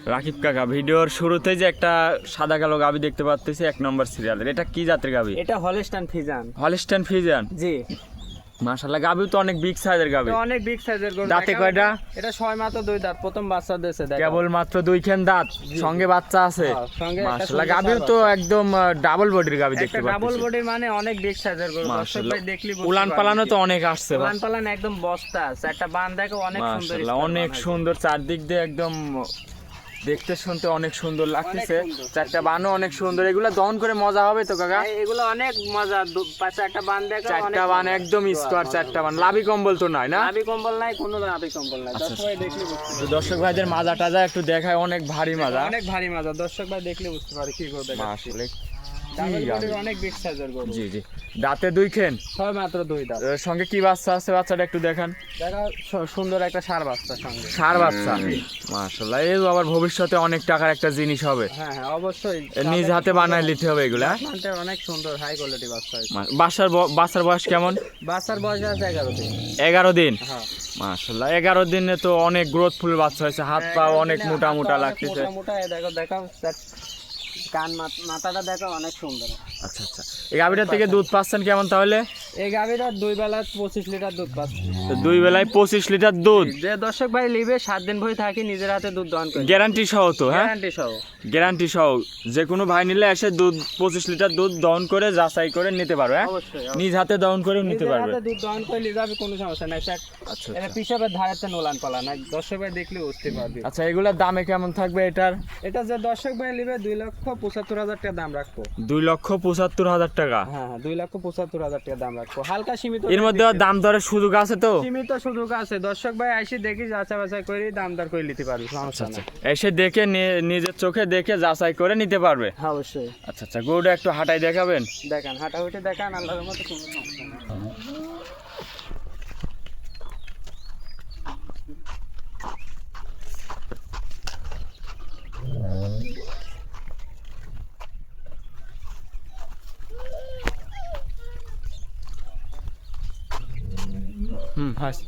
রাকিব কাকা, ভিডিওর শুরুতে যে একটা সাদা কালো গাভী দেখতে পাচ্ছি 1 নম্বর সিরিয়ালের, এটা কি জাতের গাভী? এটা হলস্টাইন ফ্রিজিয়ান। হলস্টাইন ফ্রিজিয়ান, জি। মাশাআল্লাহ, গাভী তো অনেক বিগ সাইজের গাভী। এটা অনেক বিগ সাইজের গরু। দাঁতে কয়টা? এটা 6 মাত্র 2 দাঁত, প্রথম বাচ্চা দিয়েছে। দেখো কেবল মাত্র 2 খান দাঁত, সঙ্গে বাচ্চা আছে। সঙ্গে একটা মাশাআল্লাহ, সুন্দর গাভী তো একদম ডাবল বডির গাভী দেখতে একটা ডাবল পাচ্ছি। বডি মানে অনেক বিগ সাইজের গরু। দর্শক মাশাআল্লাহ, ভাই দেখলি বুঝতে উলান পারবে। পালানো তো অনেক আসছে। উলান পালান একদম বস্তা আছে। একটা বান দেখো অনেক সুন্দর। মাশাআল্লাহ, অনেক সুন্দর, চারদিক দিয়ে একদম দেখতে শুনতে অনেক সুন্দর লাগতেছে। চারটা বানও অনেক সুন্দর। এগুলা দহন করে মজা হবে তো কাকা? এগুলো অনেক মজা। পাশে একটা বান দেখো, চারটা বান একদম স্কোয়ার, চারটা বান। লাভি কম্বল তো নাই না? লাভি কম্বল নাই, কোনো লাভি কম্বল নাই। দর্শক ভাই দেখলি বুঝতে তো দর্শক ভাইদের মাজা টাজা একটু দেখায়, অনেক ভারী মাজা। পারবে। অনেক ভারী মাজা। দর্শক ভাই দেখলে বুঝতে পারে কি করবে। মাশাআল্লাহ, ডাবল বডির অনেক বিগ সাইজের গরু। জি জি। দাঁতে 2 খেন, 6 মাত্র 2 দাঁত। সঙ্গে কি বাচ্চা আছে? বাচ্চাটা একটু দেখান। দেখো সুন্দর একটা ষাঁড় বাচ্চা সঙ্গে। ষাঁড় বাচ্চা, মাশাআল্লাহ, এই আবার ভবিষ্যতে অনেক টাকার একটা জিনিস হবে। হ্যাঁ হ্যাঁ অবশ্যই। নিজ হাতে বানায় নিতে হবে এগুলা। প্লান্টের অনেক সুন্দর হাই কোয়ালিটি বাচ্চা। বাচ্চার বয়স কেমন? বাচ্চার বয়স আছে 11 দিন। 11 দিন। হ্যাঁ মাশাআল্লাহ, 11 দিনে তো অনেক গ্রোথফুল বাচ্চা হয়েছে। হাত পা অনেক মোটা মোটা লাগতেছে। মোটা মোটা। দেখো দেখো কান মাথাটা দেখো অনেক সুন্দর। আচ্ছা আচ্ছা, এই গাভীটা থেকে দুধ পাচ্ছেন কেমন তাহলে? এই গাভীটা 2 বেলা 25 লিটার দুধ পাচ্ছে। তো 2 বেলায় 25 লিটার দুধ। যে দর্শক ভাই নিবে 7 দিন ভরে থাকি নিজের হাতে দুধ দহন করে। গ্যারান্টি সহ তো? হ্যাঁ, গ্যারান্টি সহ। গ্যারান্টি সহ। যে কোনো ভাই নিলে এসে দুধ 25 লিটার দুধ দহন করে যাচাই করে নিতে পারবে। হ্যাঁ, অবশ্যই নিজ হাতে দহন করে নিতে নিজের পারবে। হাতে দুধ দহন করে নিয়ে যাবে, কোনো সমস্যা নাই। আচ্ছা এটা আচ্ছা। পিসাবের ধারেতে নোলান পালা না। দর্শক ভাই দেখলে বুঝতে পারবে। আচ্ছা, এগুলোর দামে কেমন থাকবে এটার? এটা যে দর্শক ভাই নিবে 2,75,000 টাকা দাম রাখবো। 2,75,000 টাকা। হ্যাঁ হ্যাঁ 2,75,000 টাকা দাম রাখবো। হালকা সীমিত। এর মধ্যে দাম দরের সুযোগ আছে তো? সীমিত সুযোগ আছে। দর্শক ভাই আইসি দেখি যাচাই বাছাই করে দাম দর করে নিতে পারবে, সমস্যা নাই। এসে দেখে নিজের চোখে দেখে যাচাই করে নিতে পারবে। হ্যাঁ অবশ্যই। আচ্ছা আচ্ছা, গরুটা একটু হাঁটাই দেখাবেন? দেখান, হাঁটাহুটি দেখান, আল্লাহর মতো কোনো সমস্যা নাই। হাস